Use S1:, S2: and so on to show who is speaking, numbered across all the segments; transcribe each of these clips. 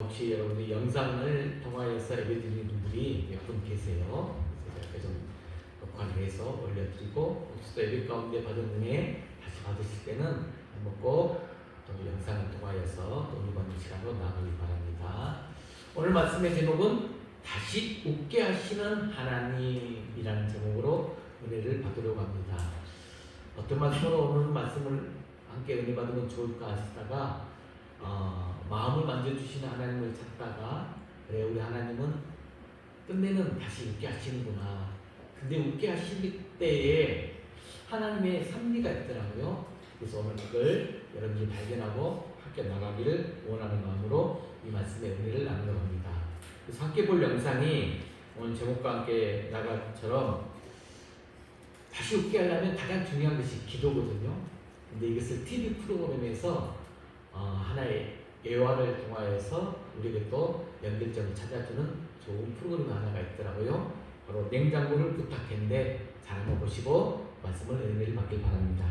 S1: 혹시 여러분들 영상을 통하여서 예배드리는 분들이 몇 분 계세요. 그래서 제가 좀 녹화를 해서 올려드리고, 혹시 또 예배 가운데 받은 은혜 다시 받으실 때는 한번 꼭 또 영상을 통하여서 또 이번 시간으로 나누기 바랍니다. 오늘 말씀의 제목은 다시 웃게 하시는 하나님이라는 제목으로 은혜를 받으려고 합니다. 어떤 말씀으로 오늘 말씀을 함께 은혜 받으면 좋을까 하시다가 마음을 만져주시는 하나님을 찾다가, 그래 우리 하나님은 끝내는 다시 웃게 하시는구나. 근데 웃게 하실 때에 하나님의 섭리가 있더라고요. 그래서 오늘 그걸 여러분이 발견하고 함께 나가기를 원하는 마음으로 이 말씀의 은혜를 나누려고 합니다. 그래서 함께 볼 영상이 오늘 제목과 함께 나갈 것처럼 다시 웃게 하려면 가장 중요한 것이 기도거든요. 근데 이것을 TV 프로그램에서 하나의 예화를 통하여서 우리에게 또 연결점을 찾아주는 좋은 프로그램 하나가 있더라고요. 바로 냉장고를 부탁했는데 잘 한번 보시고 말씀을 은혜를 받길 바랍니다.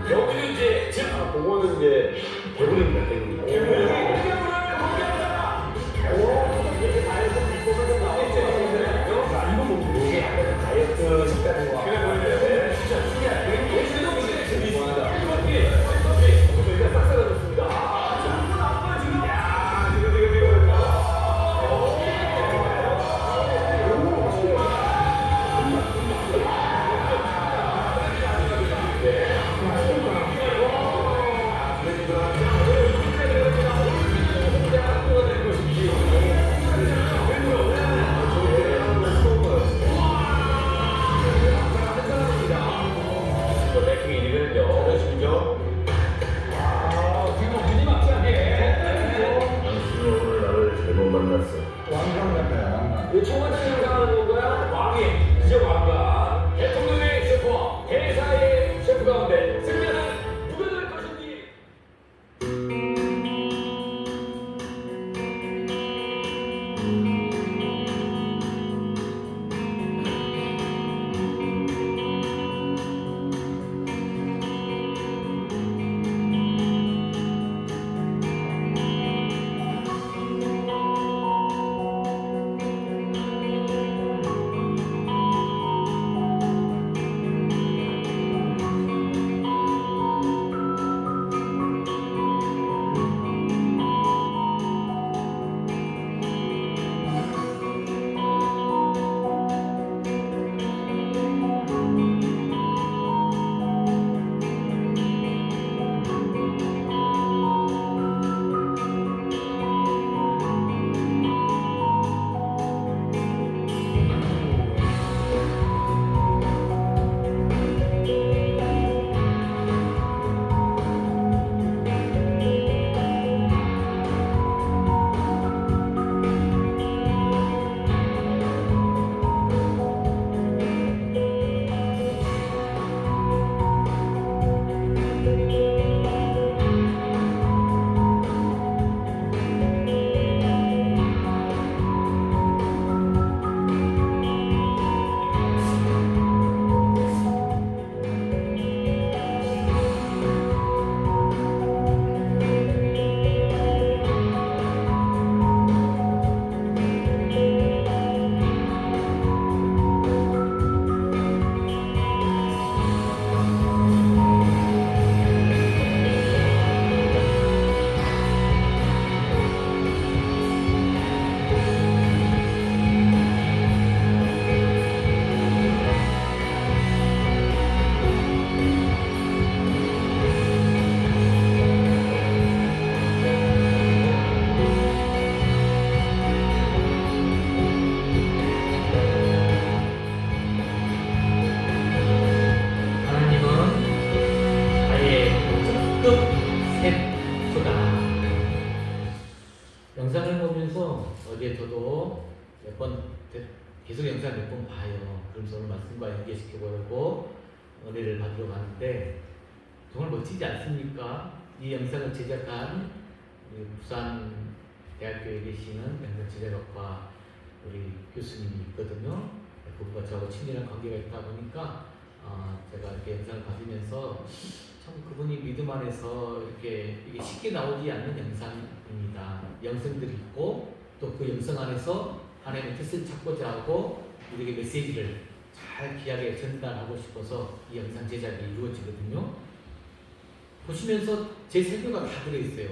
S2: 여기는 이제 그거는 이제 배부릅니다. 다이어트 식단인 거 그래 진짜 신기해. 우리가 싹 사라졌습니다. 청와대 생각하는 건가요? 왕이 이제 왕가 대통령의 셰프와 대사의 셰프 가운데 승자는 누가 될 것인지.
S1: 그래서 어제 저도 몇 번 계속 영상 몇 번 봐요. 그러면서 오늘 말씀과 연계시켜 보려고 은혜를 받으러 가는데 정말 멋지지 않습니까? 이 영상을 제작한 우리 부산 대학교에 계시는 영상 제작학과 우리 교수님이 있거든요. 그분과 저하고 친밀한 관계가 있다 보니까 제가 이렇게 영상을 받으면서 참 그분이 믿음 안에서 이렇게 이게 쉽게 나오지 않는 영상입니다. 영성들이 있고 또 그 영성 안에서 하나님의 뜻을 찾고자 하고 우리에게 메시지를 잘 귀하게 전달하고 싶어서 이 영상 제작이 이루어지거든요. 보시면서 제 설교가 다 들어있어요.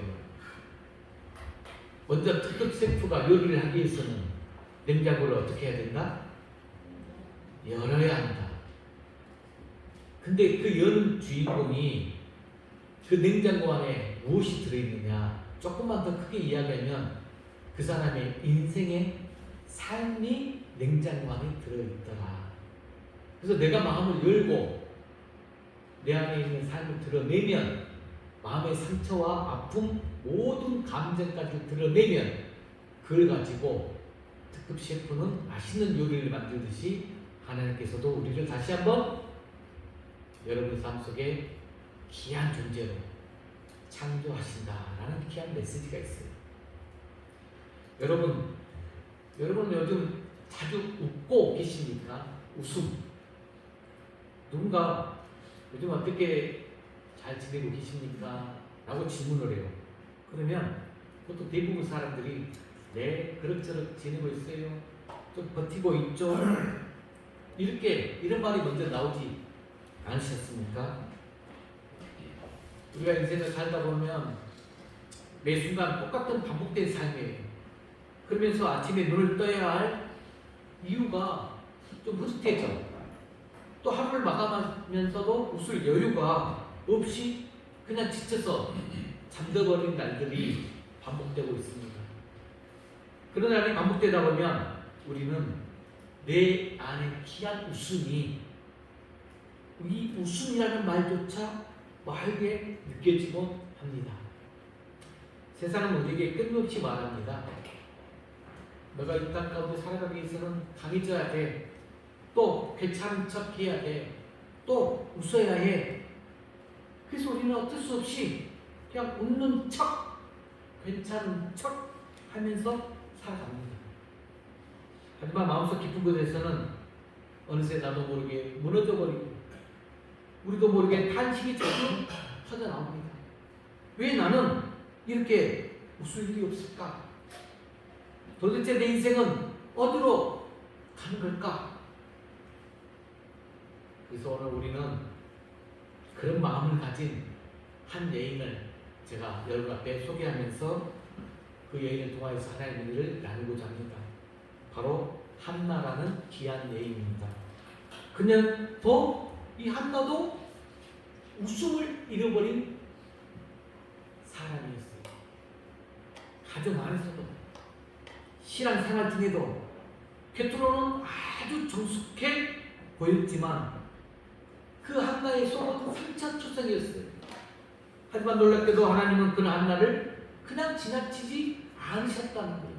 S1: 먼저 특급 셰프가 요리를 하기 위해서는 냉장고를 어떻게 해야 된다? 열어야 한다. 근데 그 여는 주인공이 그 냉장고 안에 무엇이 들어있느냐 조금만 더 크게 이야기하면 그 사람의 인생의 삶이 냉장고 안에 들어있더라. 그래서 내가 마음을 열고 내 안에 있는 삶을 드러내면 마음의 상처와 아픔 모든 감정까지 드러내면 그걸 가지고 특급 셰프는 맛있는 요리를 만들듯이 하나님께서도 우리를 다시 한번 여러분 삶 속에 귀한 존재로 창조하신다라는 귀한 메시지가 있어요. 여러분 요즘 자주 웃고 계십니까? 웃음. 누군가 요즘 어떻게 잘 지내고 계십니까? 라고 질문을 해요. 그러면 보통 대부분 사람들이 네, 그럭저럭 지내고 있어요. 좀 버티고 있죠. 이런 말이 먼저 나오지 않으셨습니까? 우리가 인생을 살다 보면 매 순간 똑같은 반복된 삶이에요. 그러면서 아침에 눈을 떠야 할 이유가 좀 흐릿해져. 또 하루를 마감하면서도 웃을 여유가 없이 그냥 지쳐서 잠들어버린 날들이 반복되고 있습니다. 그런 날이 반복되다 보면 우리는 내 안에 귀한 웃음이 이 웃음이라는 말조차 말게 느껴지곤 합니다. 세상은 우리에게 끊임없이 말합니다. 너가 이 땅 가운데 살아가기 위해서는 강해져야 돼. 또 괜찮은 척 해야 돼. 또 웃어야 해. 그래서 우리는 어쩔 수 없이 그냥 웃는 척, 괜찮은 척 하면서 살아갑니다. 하지만 마음속 깊은 곳에서는 어느새 나도 모르게 무너져버리고 우리도 모르게 탄식이 자꾸 터져나옵니다. 왜 나는 이렇게 웃을 일이 없을까? 도대체 내 인생은 어디로 가는 걸까? 그래서 오늘 우리는 그런 마음을 가진 한 여인을 제가 여러분 앞에 소개하면서 그 여인을 통하여서 하나님의 은혜를 나누고자 합니다. 바로 한나라는 귀한 여인입니다. 그녀도 이 한나도 웃음을 잃어버린 사람이었어요. 가정 안에서도 신앙생활 중에도 겉으로는 아주 정숙해 보였지만 그 한나의 속은 상처투성이었어요. 하지만 놀랍게도 하나님은 그 한나를 그냥 지나치지 않으셨다는 거예요.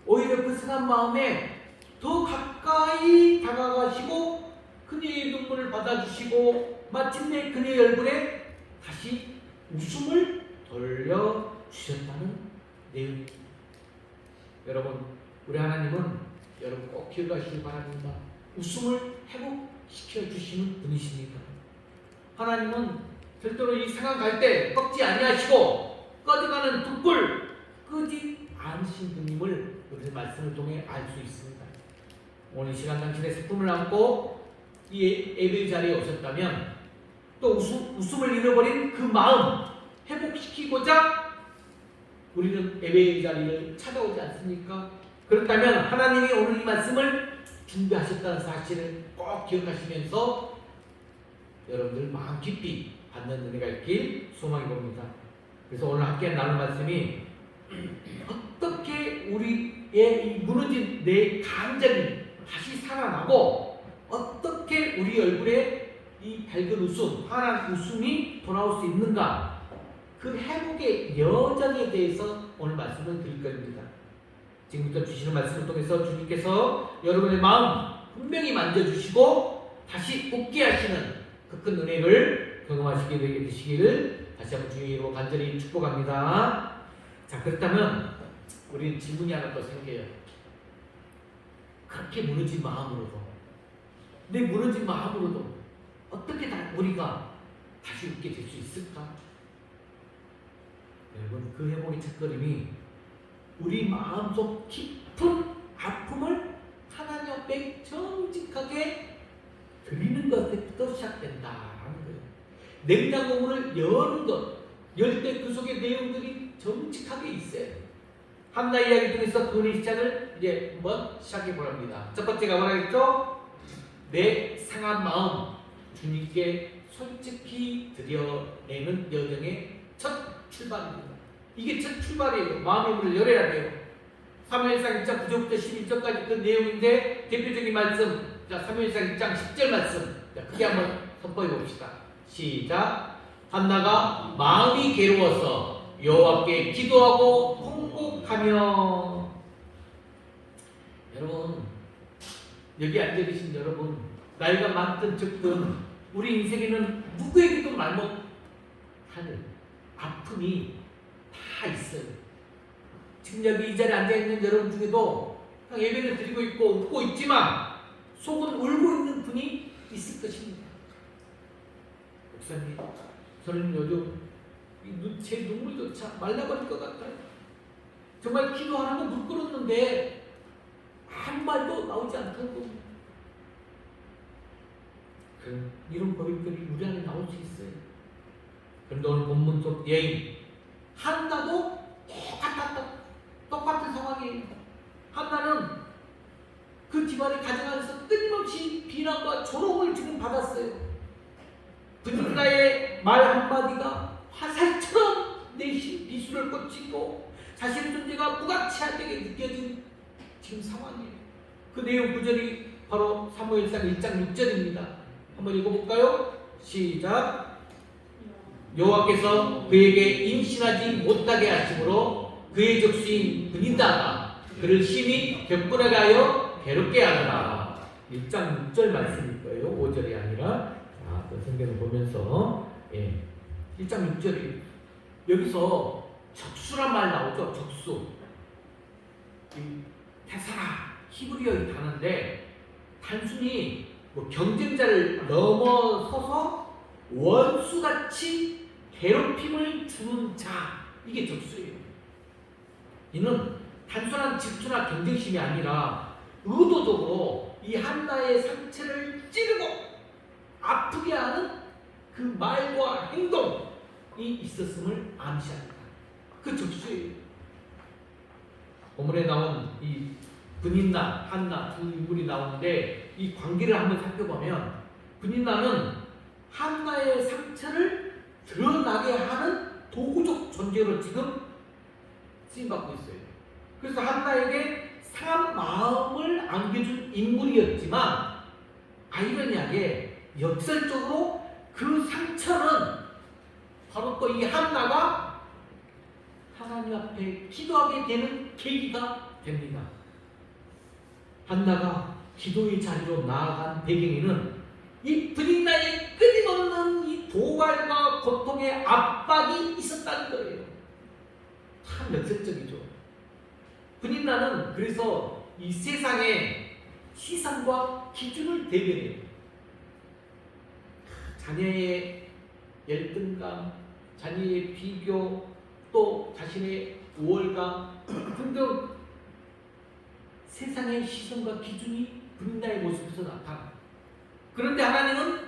S1: 오히려 그 상한 마음에 더 가까이 다가가시고 그녀의 눈물을 받아주시고 마침내 그녀의 얼굴에 다시 웃음을 돌려주셨다는 내용입니다. 여러분, 우리 하나님은 여러분 꼭 기억하시길 바랍니다. 웃음을 회복시켜 주시는 분이십니다. 하나님은 절대로 이 상황 갈 때 꺾지 아니하시고 꺼져가는 불불 끄지 않으신 분임을 우리 말씀을 통해 알 수 있습니다. 오늘 이 시간 당신의 슬픔을 안고 이 예배 자리에 오셨다면 또 웃음을 잃어버린 그 마음 회복시키고자 우리는 예배의 자리를 찾아오지 않습니까? 그렇다면 하나님이 오늘 이 말씀을 준비하셨다는 사실을 꼭 기억하시면서 여러분들 마음 깊이 받는 은혜가 있길 소망해 봅니다. 그래서 오늘 함께 나눌 말씀이 어떻게 우리의 이 무너진 내 감정이 다시 살아나고 어떻게 우리 얼굴에 이 밝은 웃음, 환한 웃음이 돌아올 수 있는가, 그 회복의 여정에 대해서 오늘 말씀을 드릴 겁니다. 지금부터 주시는 말씀을 통해서 주님께서 여러분의 마음 분명히 만져주시고 다시 웃게 하시는 그 큰 은혜를 경험하시게 되시기를 다시 한번 주의 이름으로 간절히 축복합니다. 자, 그렇다면 우리는 질문이 하나 더 생겨요. 그렇게 무너진 마음으로도, 내 무너진 마음으로도 어떻게 우리가 다시 웃게 될 수 있을까? 여러분, 그 회복의 첫걸음이 우리 마음속 깊은 아픔을 하나님 앞에 정직하게 드리는 것부터 시작된다는 거예요. 냉장고 문을 여는 것, 열 때 그 속에 내용들이 정직하게 있어요. 한나 이야기 통해서 그의 시작을 이제 한번 시작해 보랍니다. 첫 번째가 뭐라겠죠? 내 상한 마음 주님께 솔직히 드려내는 여정의 첫 출발입니다. 이게 첫 출발이에요. 마음의 문을 열어야 돼요. 사무엘상 1장 9절부터 11절까지 그 내용인데 대표적인 말씀, 자, 사무엘상 1장 10절 말씀, 자, 크게 한번 선포해 봅시다. 시작. 한나가 마음이 괴로워서 여호와께 기도하고 통곡하며. 여러분, 여기 앉아 계신 여러분, 나이가 많든 적든 우리 인생에는 누구에게도 말 못하는 아픔이 다 있어요. 지금 여기 이 자리에 앉아 있는 여러분 중에도 그냥 예배를 드리고 있고 웃고 있지만 속은 울고 있는 분이 있을 것입니다. 목사님, 저는 요즘 제 눈물조차 말라버릴 것 같아요. 정말 기도하는 거 물 끓었는데 한 말도 나오지 않더라고요. 이런 고백들이 우리 안에 나올 수 있어요. 그런데 오늘 본문 속 여인 한나도 똑같은 상황이에요. 한나는 그 집안의 가정 안에서 끊임없이 비난과 조롱을 지금 받았어요. 분인나의 말 한마디가 화살처럼 내심 비수를 꽂히고 자신의 존재가 무가치하게 느껴진 지금 상황이에요. 그 내용 구절이 바로 사무엘상 1장 6절입니다. 한번 읽어볼까요? 시작. 여호와께서 그에게 임신하지 못하게 하심으로 그의 적수인 분인나가 그를 심히 격분하게 하여 괴롭게 하더라. 1장 6절 말씀일 거예요. 5절이 아니라. 자, 그 성경을 보면서 1장 6절이 여기서 적수란 말 나오죠. 적수. 테사라 히브리어의 단어인데 단순히 뭐 경쟁자를 넘어서서 원수같이 괴롭힘을 주는 자, 이게 적수예요. 이는 단순한 질투나 경쟁심이 아니라 의도적으로 이 한나의 상처를 찌르고 아프게 하는 그 말과 행동이 있었음을 암시합니다. 그 적수예요. 본문에 나온 이 분인나, 한나 두 인물이 나오는데 이 관계를 한번 살펴보면 분인나는 한나의 상처를 드러나게 하는 도구적 존재로 지금 쓰임받고 있어요. 그래서 한나에게 상한 마음을 안겨준 인물이었지만 아이러니하게 역설적으로 그 상처는 바로 또 이 한나가 하나님 앞에 기도하게 되는 계기가 됩니다. 한나가 기도의 자리로 나아간 배경에는 이 분인나의 끊임없는 이 도발과 고통의 압박이 있었다는 거예요. 참 역설적이죠. 분인나는 그래서 이 세상의 시선과 기준을 대변해요. 자녀의 열등감, 자녀의 비교, 또 자신의 우월감 등등 세상의 시선과 기준이 분인나의 모습에서 나타납니다. 그런데 하나님은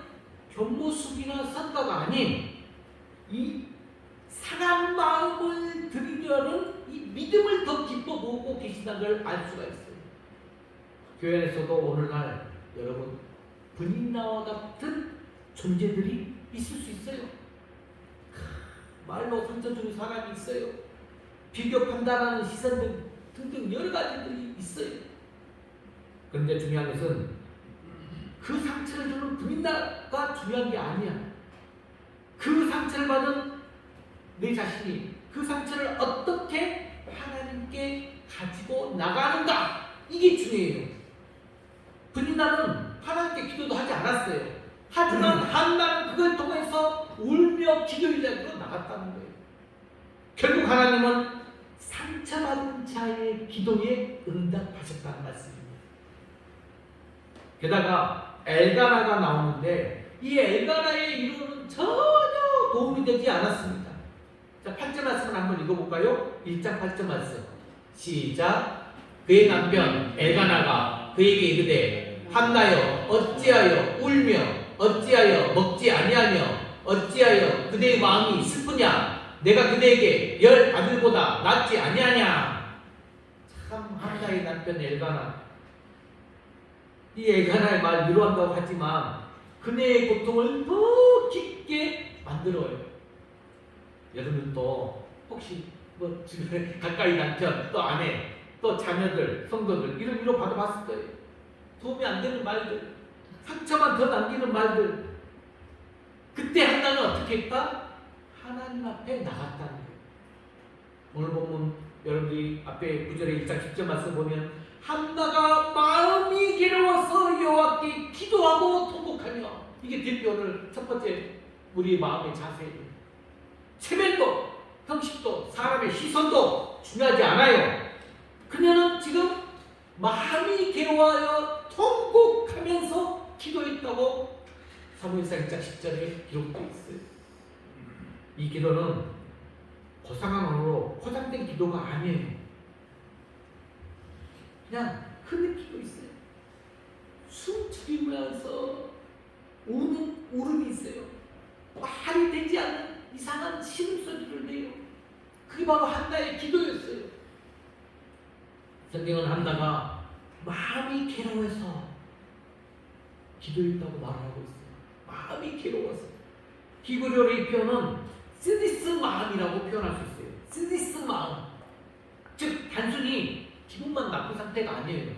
S1: 겉모습이나 성과가 아닌 이 상한 마음을 드리려는 이 믿음을 더 기뻐 보고 계신다는 걸 알 수가 있어요. 교회 안에서도 오늘날 여러분 분인나와 같은 존재들이 있을 수 있어요. 말로 상처주는 사람이 있어요. 비교 판단하는 시선 등등 여러 가지들이 있어요. 그런데 중요한 것은 그 상처를 주는 분인나가 중요한 게 아니야. 그 상처를 받은 내 자신이 그 상처를 어떻게 하나님께 가지고 나가는가? 이게 중요해요. 브니나는 하나님께 기도도 하지 않았어요. 하지만 한나는 그걸 통해서 울며 기도하려고 나갔다는 거예요. 결국 하나님은 상처받은 자의 기도에 응답하셨다는 말씀입니다. 게다가 엘가나가 나오는데 이 엘가나의 이론은 전혀 도움이 되지 않았습니다. 자, 8절 말씀을 한번 읽어볼까요? 1장 8절 말씀 시작. 그의 남편 엘가나가 그에게 이르되 한나여 어찌하여 울며 어찌하여 먹지 아니하며 어찌하여 그대의 마음이 슬프냐? 내가 그대에게 10 아들보다 낫지 아니하냐? 참 한나의 남편 엘가나, 이 엘가나의 말 위로한다고 하지만 그네의 고통을 더 깊게 만들어요. 여러분도 혹시 뭐 주변에 가까이 남편, 또 아내, 또 자녀들, 성도들 이런 위로 받아봤을 거예요. 도움이 안 되는 말들, 상처만 더 남기는 말들. 그때 한나는 어떻게 했다? 하나님 앞에 나갔다는 거예요. 오늘 보면 여러분들이 앞에 9절에 1장 10절 말씀 보면 한나가 마음이 괴로워서 여호와께 기도하고 통곡하며, 이게 대표를 첫 번째 우리 마음의 자세예요. 체면도 형식도 사람의 시선도 중요하지 않아요. 그녀는 지금 마음이 괴로워하여 통곡하면서 기도했다고 사무엘상 1장 10절에 기록되어 있어요. 이 기도는 고상한 언어로 포장된 기도가 아니에요. 그냥 흐는 기도 있어요. 숨 죽이면서 우는 울음이 있어요. 말이 되지 않는 이상한 신음소리를 내요. 그게 바로 한나의 기도였어요. 성경은 한나가 마음이 괴로워서 기도했다고 말하고 있어요. 마음이 괴로워서. 히브리어의 표현은 쓰디스 마음이라고 표현할 수 있어요. 쓰디스 마음. 즉 단순히 기분만 나쁜 상태가 아니에요.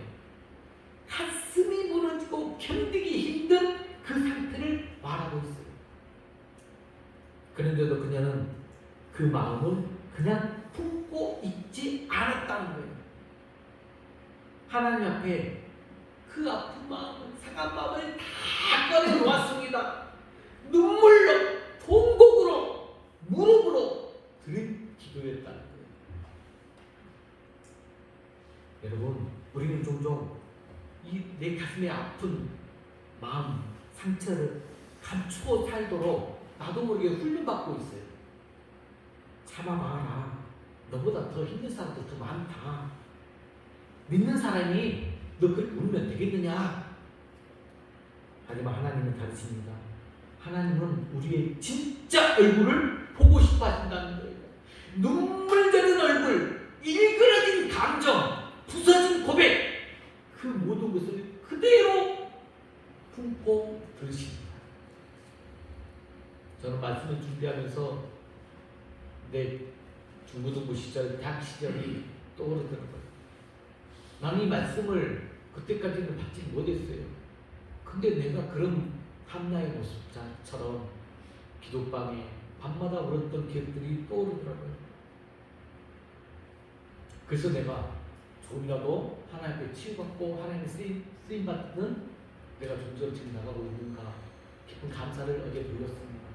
S1: 가슴이 무너지고 견디기 힘든 그 상태를 말하고 있어요. 그런데도 그녀는 그 마음을 그냥 품고 있지 않았다는 거예요. 하나님 앞에 그 아픈 마음을, 상한 마음을 다 꺼내놓았습니다. 눈물로, 통곡으로, 무릎으로 드린 기도였다는 거예요. 여러분, 우리는 종종 이 내 가슴에 아픈 마음, 상처를 감추고 살도록 나도 모르게 훈련받고 있어요. 참아봐라. 너보다 더 힘든 사람도 더 많다. 믿는 사람이 너 그렇게 울면 되겠느냐? 하지만 하나님은 다르십니다. 하나님은 우리의 진짜 얼굴을 보고 싶어 하신다는 거예요. 눈물 젖은 얼굴, 일그러진 감정, 부서진 고백, 그 모든 것을 그대로 품고 들으십니다. 저는 말씀을 준비하면서 내 중고등부 시절, 대학 시절이 떠오르더라고요. 나는 이 말씀을 그때까지는 받지 못했어요. 근데 내가 그런 한나의 모습처럼 기도방에 밤마다 울었던 기억들이 떠오르더라고요. 그래서 내가 조금이라도 하나님 앞에 치유받고 하나님의 쓰임받는 내가 점점 지금 나가고 있는가 깊은 감사를 어제 돌렸습니다.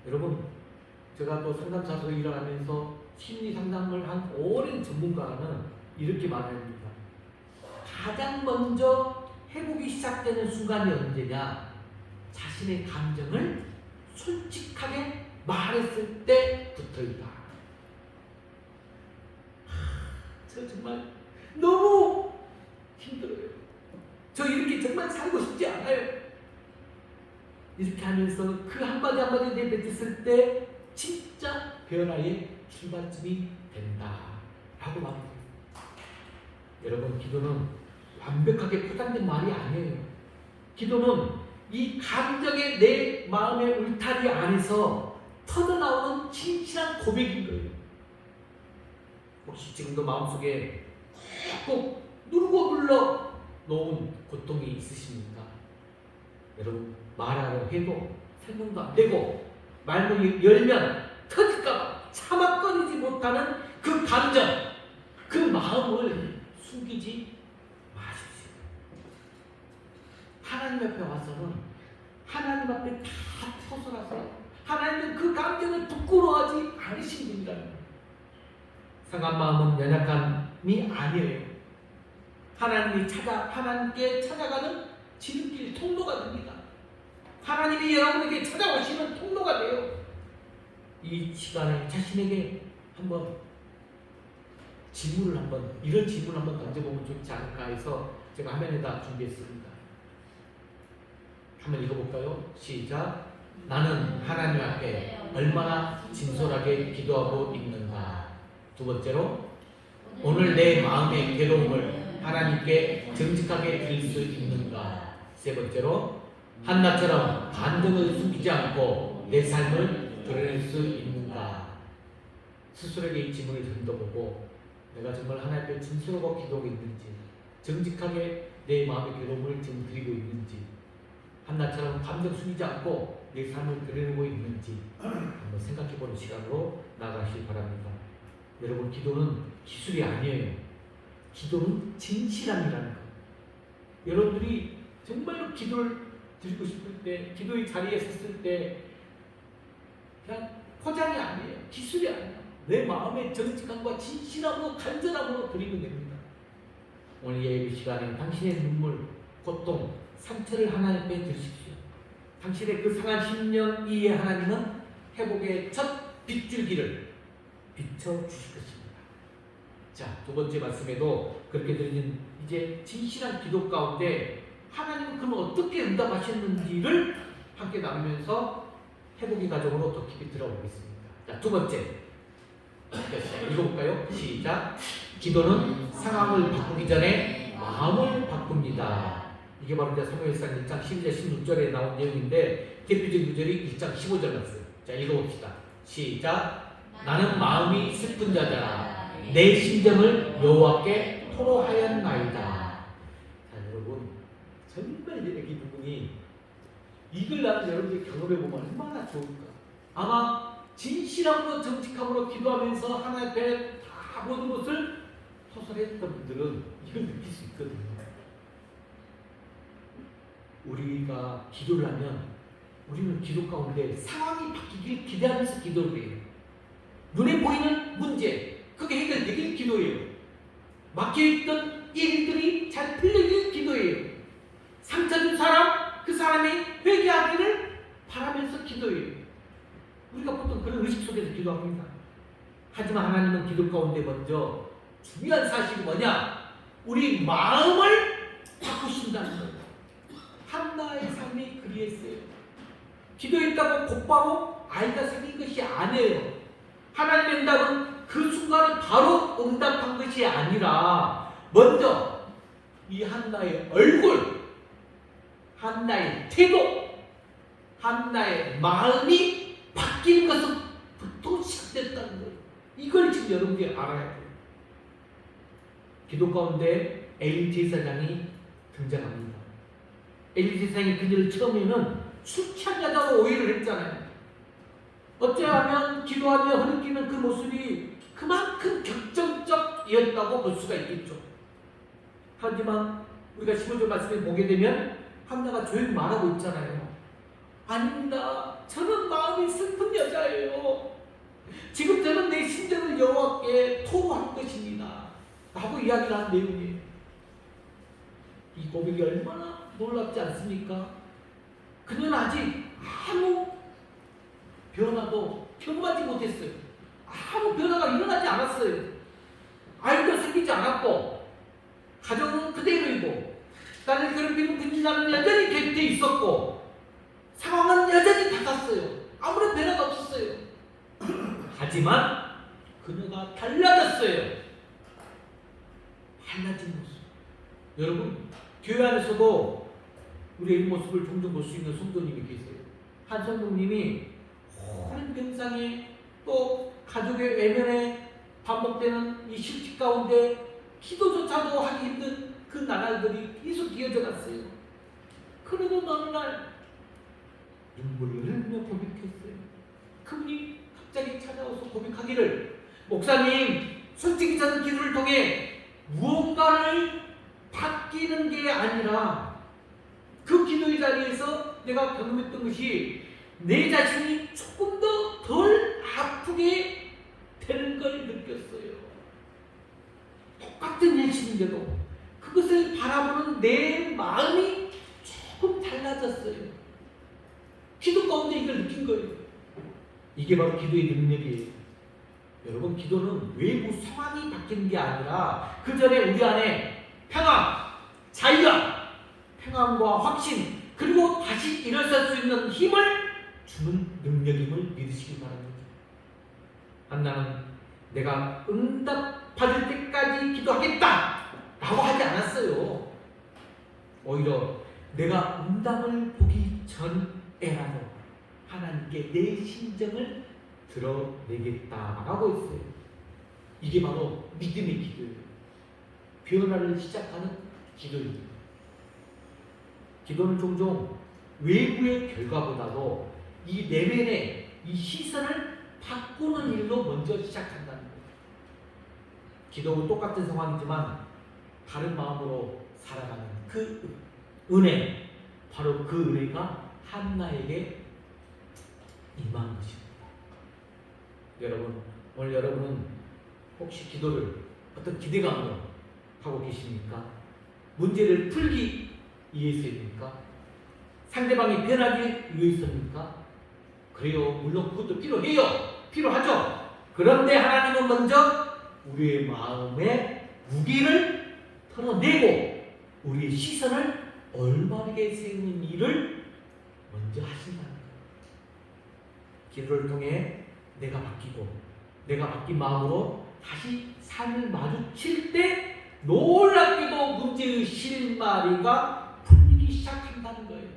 S1: 여러분, 제가 또 상담사로 일을 하면서 심리 상담을 한 오랜 전문가는 이렇게 말합니다. 가장 먼저 회복이 시작되는 순간이 언제냐? 자신의 감정을 솔직하게 말했을 때부터이다. 저 정말 너무 힘들어요. 저 이렇게 정말 살고 싶지 않아요. 이렇게 하면서 그 한마디 한마디 내뱉었을 때 진짜 변화의 출발점이 된다 라고 말합니다. 여러분, 기도는 완벽하게 포장된 말이 아니에요. 기도는 이 감정의 내 마음의 울타리 안에서 터져나오는 진실한 고백인 거예요. 혹시 지금도 마음속에 꼭 누르고 눌러 놓은 고통이 있으십니까? 여러분, 말하려 해도 설명도 안 되고 말문이 열면 터질까봐 참아 꺼내지 못하는 그 감정, 숨기지 마십시오. 하나님 앞에 와서는 하나님 앞에 다 터설하세요. 하나님은 그 감정을 부끄러워하지 않으신 분이라는 거예요. 상한 마음은 연약함이 아니에요. 하나님께 찾아가는 지름길, 통로가 됩니다. 하나님이 여러분에게 찾아오시는 통로가 돼요. 이 시간에 자신에게 한번 이런 질문을 한번 던져보면 좋지 않을까 해서 제가 화면에다 준비했습니다. 한번 읽어볼까요? 시작. 나는 하나님 앞에 얼마나 진솔하게 기도하고 있는가. 두 번째로, 오늘 내 마음의 괴로움을 하나님께 정직하게 드릴 수 있는가. 세 번째로, 한나처럼 감정을 숨기지 않고 내 삶을 드러낼 수 있는가. 스스로에게 이 질문을 던져보고 내가 정말 하나님 앞에 진솔하고 기도하고 있는지, 정직하게 내 마음의 괴로움을 지금 드리고 있는지, 한나처럼 감정 숨기지 않고 내 삶을 드러내고 있는지 한번 생각해보는 시간으로 나가시기 바랍니다. 여러분, 기도는 기술이 아니에요. 기도는 진실함이라는 거. 여러분들이 정말로 기도를 드리고 싶을 때, 기도의 자리에 섰을 때 그냥 포장이 아니에요. 기술이 아니에요. 내 마음의 정직함과 진실함으로 간절함으로 드리면 됩니다. 오늘 예배 시간에 당신의 눈물, 고통, 상처를 하나님 앞에 드십시오. 당신의 그 상한 심령 이에 하나님은 회복의 첫 빗줄기를 비춰주실 것입니다. 자, 두 번째 말씀에도 그렇게 드리는 이제 진실한 기도 가운데 하나님은 그럼 어떻게 응답하셨는지를 함께 나누면서 회복의 과정으로 더 깊이 들어보겠습니다. 자, 두 번째 읽어볼까요? 시작. 기도는 상황을 바꾸기 전에 마음을 바꿉니다. 이게 바로 이제 사무엘상 1장 12절 16절에 나온 내용인데 대표적인 구절이 1장 15절 말씀. 자, 읽어봅시다. 시작. 나는 마음이 슬픈 자잖아. 내 심정을 여호와께 토로하였나이다. 자, 여러분, 정말 이 부분이 이걸 나는 여러분들이 경험해보면 얼마나 좋을까. 아마 진실함으로 정직함으로 기도하면서 하나님 앞에 다 모든 것을 토설했던 분들은 이걸 느낄 수 있거든요. 우리가 기도를 하면 우리는 기도 가운데 상황이 바뀌길 기대하면서 기도를 해요. 눈에 보이는 문제, 그게 해결되길 기도해요. 막혀있던 일들이 잘 풀리길 기도해요. 상처준 사람, 그 사람이 회개하기를 바라면서 기도해요. 우리가 보통 그런 의식 속에서 기도합니다. 하지만 하나님은 기도 가운데 먼저 중요한 사실이 뭐냐? 우리 마음을 바꾸신다는 거예요. 한나의 삶이 그리했어요. 기도했다고 곧바로 아이가 생긴 것이 아니에요. 하나님의 응답은 그 순간에 바로 응답한 것이 아니라 먼저 이 한나의 얼굴, 한나의 태도, 한나의 마음이 바뀌는 것부터 시작됐다는 거예요. 이걸 지금 여러분들이 알아야 돼요. 기도 가운데 엘리 제사장이 등장합니다. 엘리 제사장이 그녀를 처음에는 술 취한 여자로 오해를 했잖아요. 어찌하면 기도하며 흐느끼는 그 모습이 그만큼 격정적이었다고 볼 수가 있겠죠. 하지만 우리가 15절 말씀에 보게 되면 한나가 조용히 말하고 있잖아요. 아닙니다. 저는 마음이 슬픈 여자예요. 지금 저는 내 심정을 여호와께 토로할 것입니다. 라고 이야기를 한 내용이에요. 이 고백이 얼마나 놀랍지 않습니까? 그녀는 아직 아무 변화도 경험하지 못했어요. 아무 변화가 일어나지 않았어요. 아이도 생기지 않았고 가정은 그대로이고 나를 괴롭히는 군인자는 여전히 곁에 있었고 상황은 여전히 같았어요. 아무런 변화가 없었어요. 하지만 그녀가 달라졌어요. 달라진 모습. 여러분, 교회 안에서도 우리의 이 모습을 종종 볼 수 있는 성도님이 계세요. 한 성도님이 오랜 병상에 또 가족의 외면에 반복되는 이 실직 가운데 기도조차도 하기 힘든 그 나날들이 계속 이어져 갔어요. 그러던 어느 날 눈물을 흘리며 고백했어요. 그분이 갑자기 찾아와서 고백하기를, 목사님, 솔직히 저는 기도를 통해 무언가를 바뀌는 게 아니라 그 기도의 자리에서 내가 경험했던 것이 내 자신이 조금 더 덜 아프게 되는 걸 느꼈어요. 똑같은 일신인데도 그것을 바라보는 내 마음이 조금 달라졌어요. 기도 가운데 이걸 느낀 거예요. 이게 바로 기도의 능력이에요. 여러분, 기도는 외부 상황이 바뀌는 게 아니라 그 전에 우리 안에 평안, 자유함, 평안과 확신, 그리고 다시 일어설 수 있는 힘을 주는 능력임을 믿으시기 바랍니다. 한나는 내가 응답 받을 때까지 기도하겠다 라고 하지 않았어요. 오히려 내가 응답을 보기 전에라도 하나님께 내 심정을 드러내겠다라고 했어요. 이게 바로 믿음의 기도예요. 변화를 시작하는 기도입니다. 기도는 종종 외부의 결과보다도 이 내면의 이 시선을 바꾸는 일로 먼저 시작한다는 거예요. 기도는 똑같은 상황이지만 다른 마음으로 살아가는 그 은혜, 바로 그 은혜가 한나에게 임한 것입니다. 여러분, 오늘 여러분은 혹시 기도를 어떤 기대감으로 하고 계십니까? 문제를 풀기 위해서입니까? 상대방이 변하기 위해서입니까? 그래요. 물론 그것도 필요해요. 필요하죠. 그런데 하나님은 먼저 우리의 마음의 무게를 털어내고 우리의 시선을 올바르게 세우는 일을 먼저 하신다는 거예요. 기도를 통해 내가 바뀌고 내가 바뀐 마음으로 다시 삶을 마주칠 때 놀랍게도 문제의 실마리가 풀리기 시작한다는 거예요.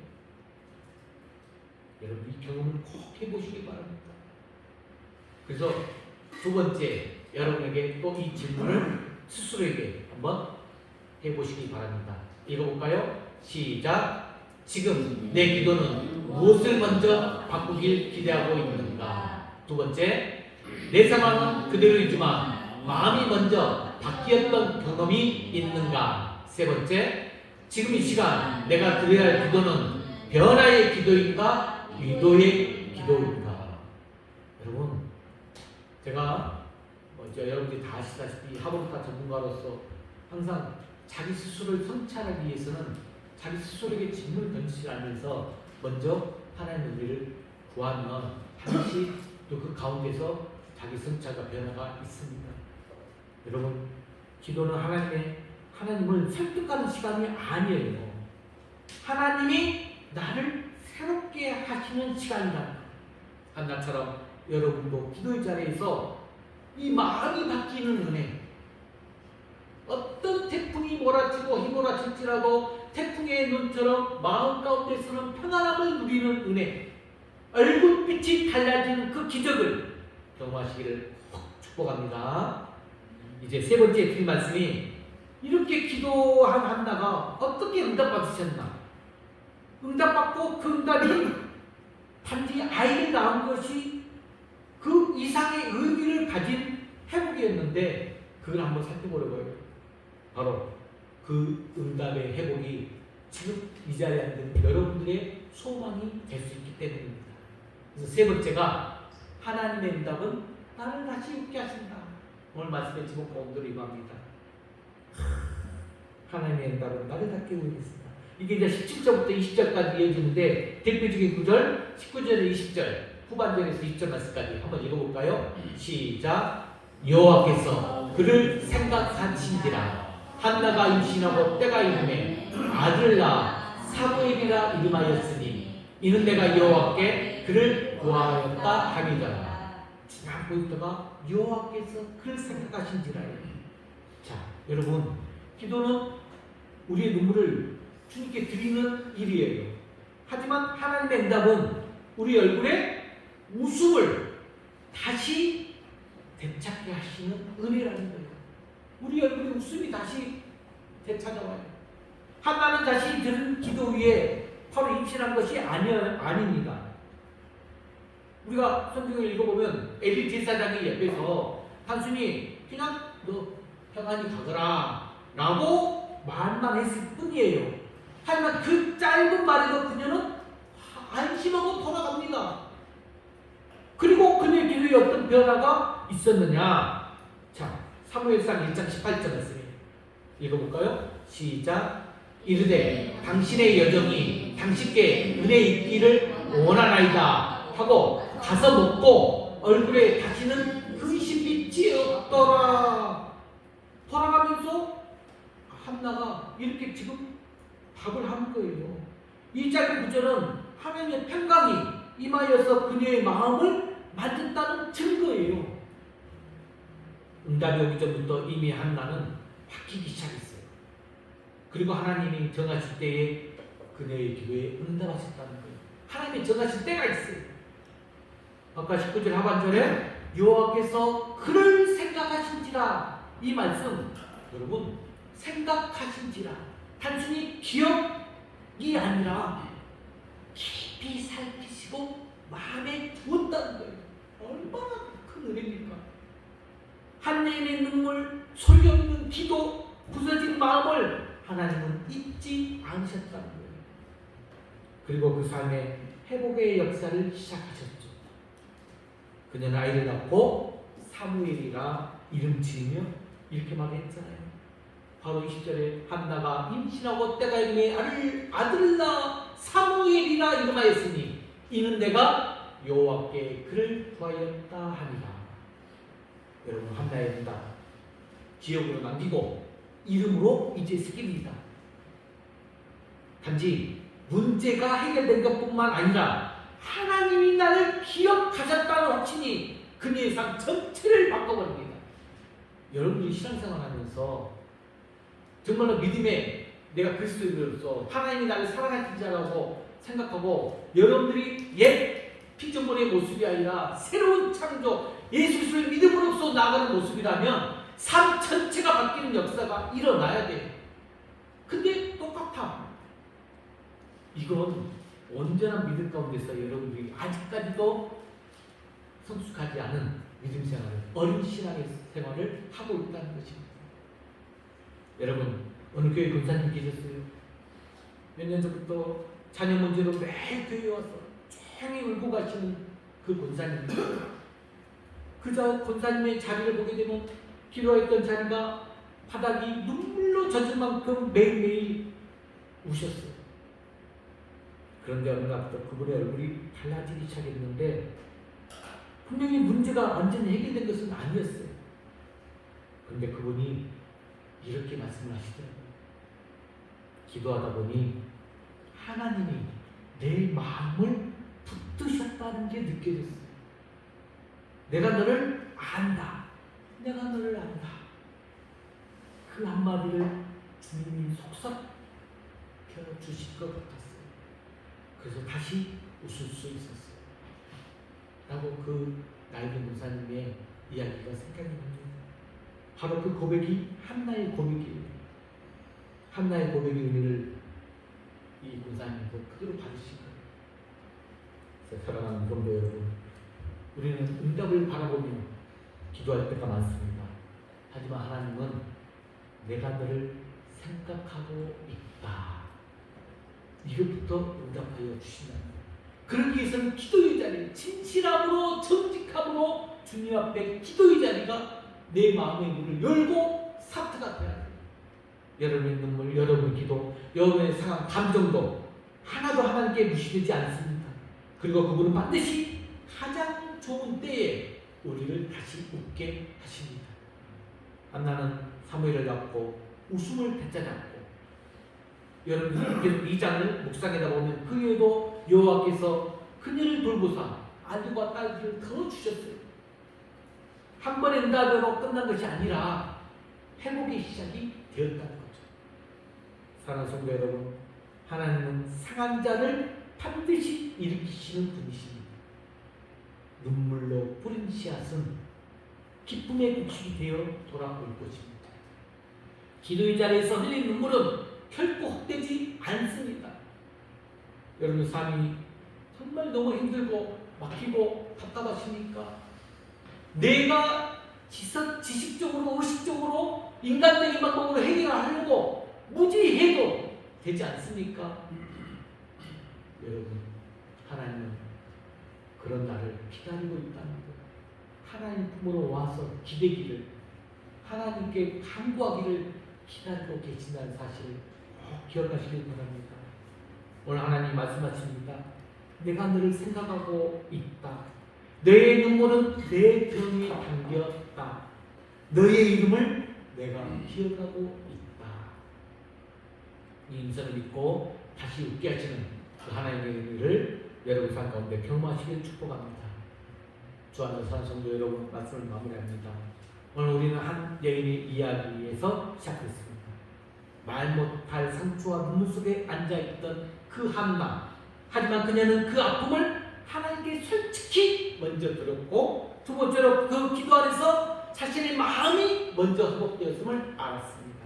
S1: 여러분, 이 경험을 꼭 해보시기 바랍니다. 그래서 두 번째, 여러분에게 또 이 질문을 스스로에게 한번 해보시기 바랍니다. 읽어볼까요? 시작. 지금 내 기도는 무엇을 먼저 바꾸길 기대하고 있는가? 두 번째, 내 상황은 그대로이지만 마음이 먼저 바뀌었던 경험이 있는가? 세 번째, 지금 이 시간 내가 드려야 할 기도는 변화의 기도인가? 위도의 기도인가? 여러분, 제가 여러분들이 다 아시다시피 하버드카 전문가로서 항상 자기 스스로를 성찰하기 위해서는 자기 스스로에게 질문을 던지시면서 먼저 하나님의 은혜를 구하면 반드시 또 그 가운데서 자기 성찰과 변화가 있습니다. 여러분, 기도는 하나님을 설득하는 시간이 아니에요. 하나님이 나를 새롭게 하시는 시간이다. 한나처럼 여러분도 기도의 자리에서 이 마음이 바뀌는 은혜, 어떤 태풍이 몰아치고 휘몰아칠지라도 태풍의 눈처럼 마음 가운데서는 평안함을 누리는 은혜, 얼굴빛이 달라지는 그 기적을 경험하시기를 축복합니다. 이제 세 번째 드린 말씀이, 이렇게 기도한 한나가 어떻게 응답받으셨나? 응답받고 그 응답이 단지 아이를 낳은 것이 그 이상의 의미를 가진 회복이었는데, 그걸 한번 살펴보려고 해요. 바로 그 응답의 회복이 지금 이 자리에 앉은 여러분들의 소망이 될 수 있기 때문입니다. 그래서 세 번째가, 하나님의 응답은 나를 다시 웃게 하신다. 오늘 말씀의 제목 본문으로 임합니다. 하나님의 응답은 나를 다시 웃게 하신다. 이게 이제 17절부터 20절까지 이어지는데, 대표적인 구절 19절에서 20절, 후반절에서 20절 말씀까지 한번 읽어볼까요? 시작. 여호와께서 그를 생각하신지라. 한나가 임신하고 때가 이름에 아들을 낳아 사무엘이라 이름하였으니 이는 내가 여호와께 그를 구하였다 함이더라. 지난 포인트가 여호와께서 그를 생각하신지라요. 자, 여러분, 기도는 우리의 눈물을 주님께 드리는 일이에요. 하지만 하나님의 응답은 우리 얼굴에 웃음을 다시 되찾게 하시는 은혜라는 거예요. 우리 얼굴에 웃음이 다시 되찾아와요. 한나는 자신이 드린 기도 위에 바로 임신한 것이 아닙니다. 우리가 성경을 읽어보면 엘리 제사장이 옆에서 단순히 그냥 너 평안히 가거라 라고 말만 했을 뿐이에요. 하지만 그 짧은 말에도 그녀는 안심하고 돌아갑니다. 그리고 그녀의 기도에 어떤 변화가 있었느냐? 자, 사무엘상 1장 18절 말씀에 읽어볼까요? 시작. 이르되 당신의 여정이 당신께 은혜 있기를 원하나이다 하고 가서 먹고 얼굴에 다시는 근심빛이 없더라. 돌아가면서 한나가 이렇게 지금 답을 하는 거예요. 이 짧은 구절은 하나님의 평강이 임하여서 그녀의 마음을 만졌다는 증거예요. 응답이 오기 전부터 이미 한나는 바뀌기 시작했어요. 그리고 하나님이 정하실 때에 그녀의 기도에 응답하셨다는 거예요. 하나님이 정하실 때가 있어요. 아까 19절 하반절에 여호와께서 그를 생각하신지라, 이 말씀 여러분 생각하신지라 단순히 기억이 아니라 깊이 살피시고 마음에 두었다는 거예요. 얼마나 큰 은혜입니까? 한여인의 눈물, 소리 없는 기도, 부서진 마음을 하나님은 잊지 않으셨다는 거예요. 그리고 그 삶에 회복의 역사를 시작하셨죠. 그녀는 아이를 낳고 사무엘이라 이름 지으며 이렇게 말했잖아요. 바로 20절에 한나가 임신하고 때가 이르매 아들을 낳아 사무엘이라 이름하였으니 이는 내가 여호와께 그를 구하였다 하니라. 여러분, 한나의 응답 기억으로 남기고 이름으로 이제 새깁니다. 단지 문제가 해결된 것뿐만 아니라 하나님이 나를 기억하셨다는 확신이 그녀의 삶 전체를 바꿔버립니다. 여러분들이 신앙생활 하면서 정말로 믿음에 내가 그리스도인으로서 하나님이 나를 사랑하신 자라고 생각하고 여러분들이 옛 피조물의 모습이 아니라 새로운 창조 예수 그리스도의 믿음으로서 나아가는 모습이라면 삶 전체가 바뀌는 역사가 일어나야 돼요. 근데 똑같아. 이건 온전한 믿음 가운데서 여러분들이 아직까지도 성숙하지 않은 믿음 생활을, 어린 신앙의 생활을 하고 있다는 것입니다. 여러분, 어느 교회 권사님 계셨어요? 몇 년 전부터 자녀 문제로 매일 교회에 와서 조용히 울고 가시는 그 권사님. 그저 권사님의 자리를 보게 되면 기도했던 자리가 바닥이 눈물로 젖을 만큼 매일매일 우셨어요. 그런데 어느 날부터 그분의 얼굴이 달라지기 시작했는데 분명히 문제가 완전히 해결된 것은 아니었어요. 그런데 그분이 이렇게 말씀을 하시더라고요. 기도하다 보니 하나님이 내 마음을 붙드셨다는 게 느껴졌어요. 내가 너를 안다. 내가 너를 안다. 그 한마디를 주님이 속삭여 주실 것 같았어요. 그래서 다시 웃을 수 있었어요. 라고 그 나이든 목사님의 이야기가 생각이 납니다. 바로 그 고백이 한나의 고백이에요. 한나의 고백의 의미를 이 권사님도 그대로 받으신 거예요. 사랑하는 성도 여러분, 우리는 응답을 바라보며 기도할 때가 많습니다. 하지만 하나님은 내가 너를 생각하고 있다. 이것부터 응답하여 주신다. 그러기 위해서는 기도의 자리, 진실함으로 정직함으로 주님 앞에 기도의 자리가 내 마음의 문을 열고 사트가 되어야 돼요. 여러분의 눈물, 여러분의 기도, 여러분의 상황, 감정도 하나도 하나님께 무시되지 않습니다. 그리고 그분은 반드시 가장 좋은 때에 우리를 다시 웃게 하십니다. 한나는 사무엘을 낳고 웃음을 되찾았고, 여러분 계속 2장을 묵상하다 보면 그 후에도 여호와께서 그녀를 돌보사 아들과 딸들을 더 주셨어요. 한 번의 응답으로 끝난 것이 아니라 회복의 시작이 되었다는 거죠. 사랑하는 성도 여러분, 하나님은 상한 자를 반드시 일으키시는 분이십니다. 눈물로 뿌린 씨앗은 기쁨의 곡식이 되어 돌아올 것입니다. 기도의 자리에서 흘린 눈물은 결코 헛되지 않습니다. 여러분 삶이 정말 너무 힘들고 막히고 답답하십니까? 내가 지식적으로 의식적으로 인간적인 방법으로 해결하려고 무지해도 되지 않습니까? 여러분, 하나님은 그런 날을 기다리고 있다는 것, 하나님 품으로 와서 기대기를, 하나님께 간구하기를 기다리고 계신다는 사실을 꼭 기억하시길 바랍니다. 오늘 하나님 말씀하십니다. 내가 너를 생각하고 있다. 너의 눈물은 내 병에 담겼다. 너의 이름을 내가 기억하고 있다. 이 인사를 믿고 다시 웃게 하시는 그 하나님의 의미를 여러분 삶 가운데 경험하시길 축복합니다. 주 안에서 사는 성도 여러분, 말씀을 마무리합니다. 오늘 우리는 한 여인의 이야기에서 시작했습니다. 말 못할 상처와 눈물 속에 앉아있던 그 한나, 하지만 그녀는 그 아픔을 하나님께 솔직히 먼저 드렸고, 두 번째로 그 기도 안에서 자신의 마음이 먼저 회복되었음을 알았습니다.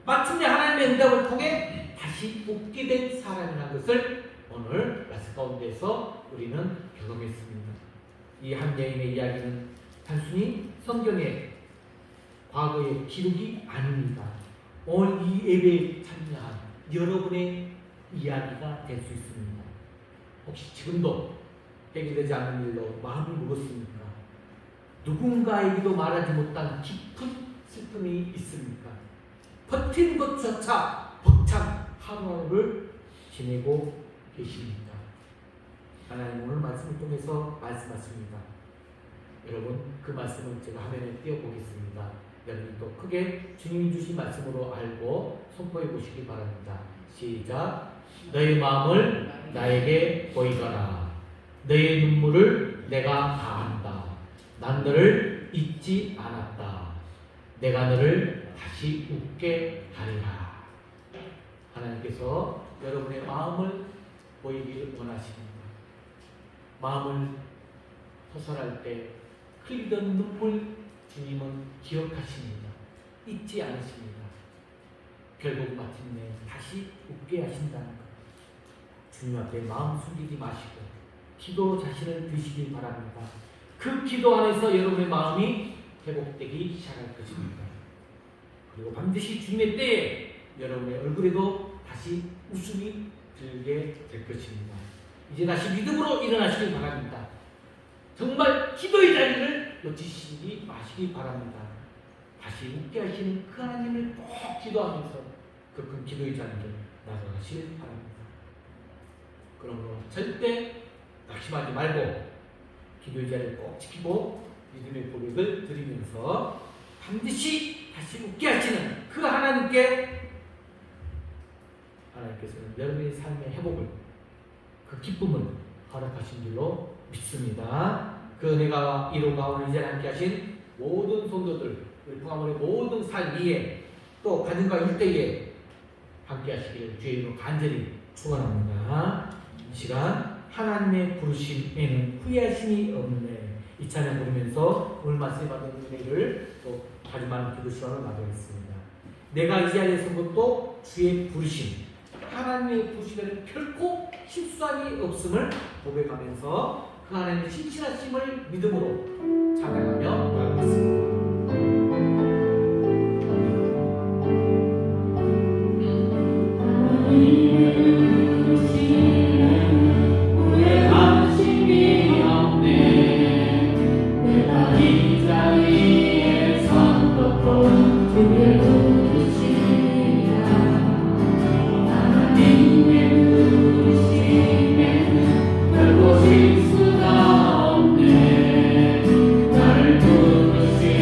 S1: 마침내 하나님의 응답을 통해 다시 웃게 된 사람이라는 것을 오늘 말씀 가운데서 우리는 경험했습니다. 이 한 여인의 이야기는 단순히 성경의 과거의 기록이 아닙니다. 오늘 이 예배에 참여한 여러분의 이야기가 될 수 있습니다. 혹시 지금도 해결되지 않은 일로 마음이 무겁습니까? 누군가에게도 말하지 못한 깊은 슬픔이 있습니까? 버티는 것조차 벅찬 하루하루를 지내고 계십니까? 하나님 오늘 말씀을 통해서 말씀하십니다. 여러분, 그 말씀은 제가 화면에 띄워보겠습니다. 여러분도 크게 주님이 주신 말씀으로 알고 선포해 보시기 바랍니다. 시작. 너의 마음을 나에게 보이거라. 너의 눈물을 내가 다 안다. 난 너를 잊지 않았다. 내가 너를 다시 웃게 하리라. 하나님께서 여러분의 마음을 보이기를 원하십니다. 마음을 토설할 때 흘리던 눈물 주님은 기억하십니다. 잊지 않으십니다. 결국 마침내 다시 웃게 하신다는 것. 주님 앞에 마음 숨기지 마시고 기도로 자신을 드시길 바랍니다. 그 기도 안에서 여러분의 마음이 회복되기 시작할 것입니다. 그리고 반드시 주님의 때에 여러분의 얼굴에도 다시 웃음이 들게 될 것입니다. 이제 다시 믿음으로 일어나시길 바랍니다. 정말 기도의 자리를 놓치시지 마시기 바랍니다. 다시 웃게 하시는 그 하나님을 꼭 기도하면서 그 큰 기도의 자리를 나아가시길 바랍니다. 그러므로 절대 낙심하지 말고 기도의 자리를 꼭 지키고 믿음의 고백을 드리면서 반드시 다시 웃게 하시는 그 하나님께, 하나님께서는 여러분의 삶의 회복을, 그 기쁨을 허락하신 줄로 믿습니다. 그 은혜가 이루가 오늘 이 자리에 함께 하신 모든 성도들, 우리 풍화문의 모든 삶 위에 또 가정과 일대에 함께 하시길 주의 이름으로 간절히 축원합니다. 이 시간 하나님의 부르심에는 후회하심이 없네, 이 찬양 부르면서 오늘 말씀에 받은 은혜를 또 마지막 기도 시간을 마무리하겠습니다. 내가 이 자리에 선 것도 주의 부르심, 하나님의 부르심에는 결코 실수함이 없음을 고백하면서 그 하나님의 신실하심을 믿음으로 찬양하며 나아가겠습니다.
S3: 수가 없네. 나를 부르시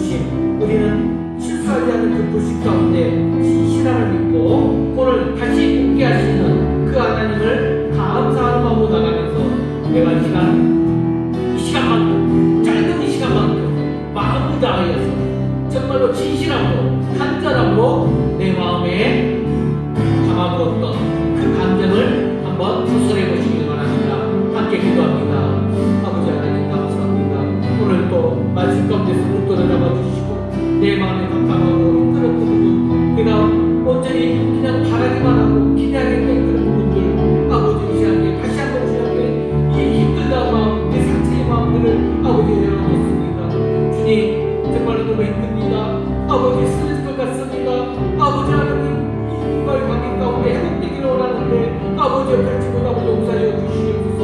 S1: 부르심, 우리는 실수하지 않는 그 부르심 가운데 신실함을 믿고 오늘 다시 웃게 하시는 그 하나님을 감사하는 마음으로 나가면서 내가 이 시간만큼, 짧은 이 시간만큼 마음을 다하여서 정말로 진실함으로 간절함으로 내 마음에 담아두었던 그 감정을 한번 구설해 보시길 바랍니다. 함께 기도합니다. 아버지 하나님 감사합니다. 오늘 또 말씀 가운데서 붙들어 잡아주시고 내 마음에 답답하고 힘들었던 부분, 내가 온전히 그냥 바라기만 하고 기대하겠던 그런 부분들, 아버지 주시하게 다시 한번 주시하게 이 힘들다 마음, 내 상처의 마음들을 아버지 내려놓습니다. 주님 정말 너무 힘듭니다. 아버지 쓰러질 것 같습니다. 아버지 하나님 이발 관계 가운데 회복되기를 원하는데 아버지 그렇지 못하고 용서하여 주시옵소서.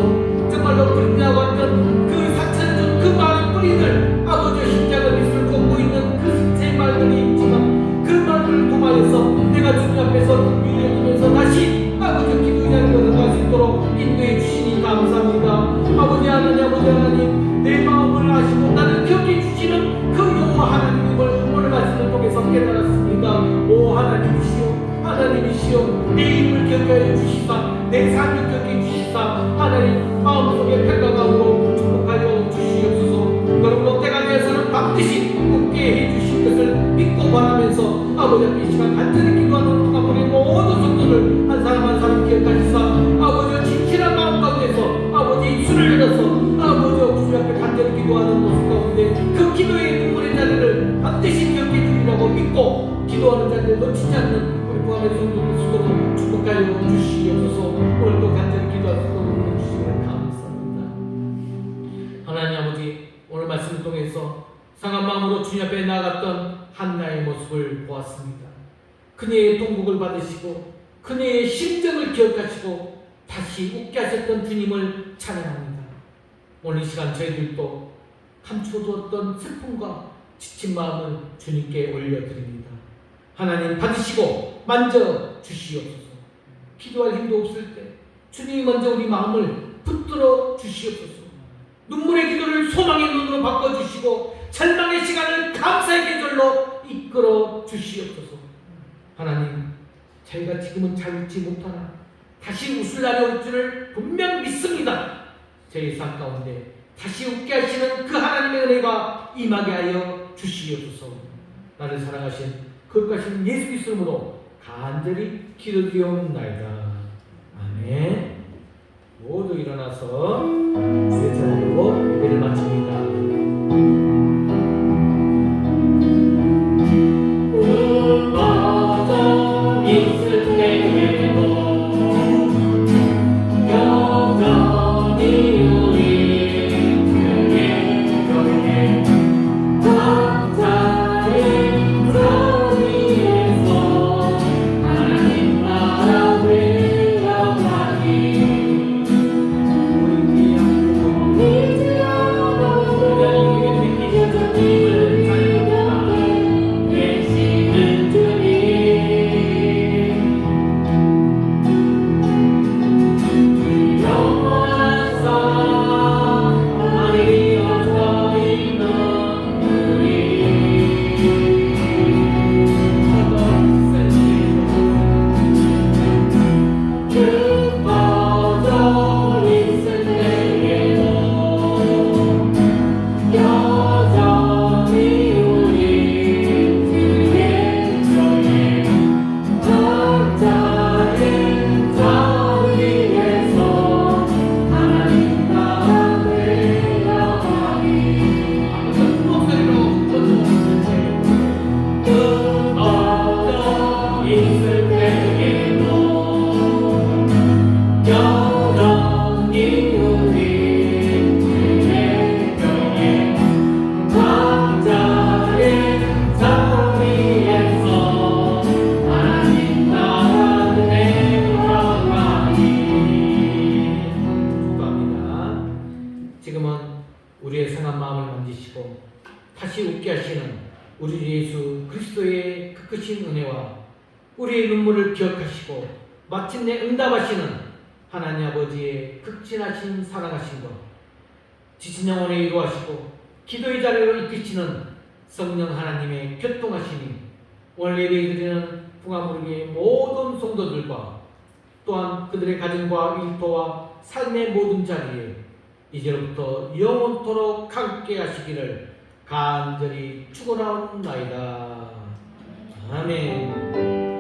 S1: 정말로 그림자와 같은 그 상처를 준 그 많은 뿌리들, 아버지 십자가 빛을 걷고 있는 그 제 말들이 있지만 그 말들을 통하여서 내가 주님 앞에서 유연하면서 다시 아버지 기도의 자리로 들어갈 수 있도록 인도해 주시니 감사합니다. 아버지 하나님 내 마음을 아시고 나를 겪게 주시는 그 여호와 하나님을 오늘 말씀을 통해서 깨달았습니다. 오 하나님이시여 내 힘을 겪게 주시사 내 삶을 겪게 주시사 하나님 마음속에 평강하고 축복하여 주시옵소서. 그러므로 때가 되어서는 반드시 웃게 해주실 것을 믿고 바라면서 아버지 앞에 이 시간 간절히 기도하는 동안 우리 모든 성도들 한 사람 한 사람 기억하시사 아버지 진실한 마음 가운데서 아버지 입술을 열어서 아버지 주님 앞에 간절히 기도하는 모습 가운데 그 기도의 눈물의 자리를 반드시 기억해 주리라고 믿고 기도하는 자리를 놓치지 않는 우리 부활의 성도들 수고로 축복하여 주시옵소서. 오늘도 간절히 기도할 수 있도록 주시기를 감사합니다. 하나님 아버지 오늘 말씀을 통해서 상한 마음으로 주님 앞에 나아갔던 한나의 모습을 보았습니다. 그녀의 통곡을 받으시고 그녀의 심정을 기억하시고 다시 웃게 하셨던 주님을 찬양합니다. 오늘 이 시간 저희들도 감춰두었던 슬픔과 지친 마음을 주님께 올려드립니다. 하나님 받으시고 만져 주시옵소서. 기도할 힘도 없을 때 주님이 먼저 우리 마음을 붙들어 주시옵소서. 눈물의 기도를 소망의 눈으로 바꿔주시고 절망의 시간을 감사의 계절로 이끌어 주시옵소서. 하나님 저희가 지금은 잘 웃지 못하나 다시 웃을 날이 올 줄을 분명 믿습니다. 저희 삶 가운데 다시 웃게 하시는 그 하나님의 은혜가 임하게 하여 주시옵소서. 나를 사랑하신 거룩하신 예수 그리스도 이름으로 간절히 기도드리옵나이다. 아멘. 모두 일어나서 주의 찬양으로 예배를 마칩니다. 다시 웃게 하시는 우리 예수 그리스도의 그 크신 은혜와 우리의 눈물을 기억하시고 마침내 응답하시는 하나님 아버지의 극진하신 사랑하신 것, 지친 영혼에 이루하시고 기도의 자리로 이끄시는 성령 하나님의 교통하심이 오늘 예배 드리는 풍화무르기의 모든 성도들과 또한 그들의 가정과 일터와 삶의 모든 자리에 이제로부터 영원토록 함께 하시기를 간절히 축원하옵나이다. 아멘.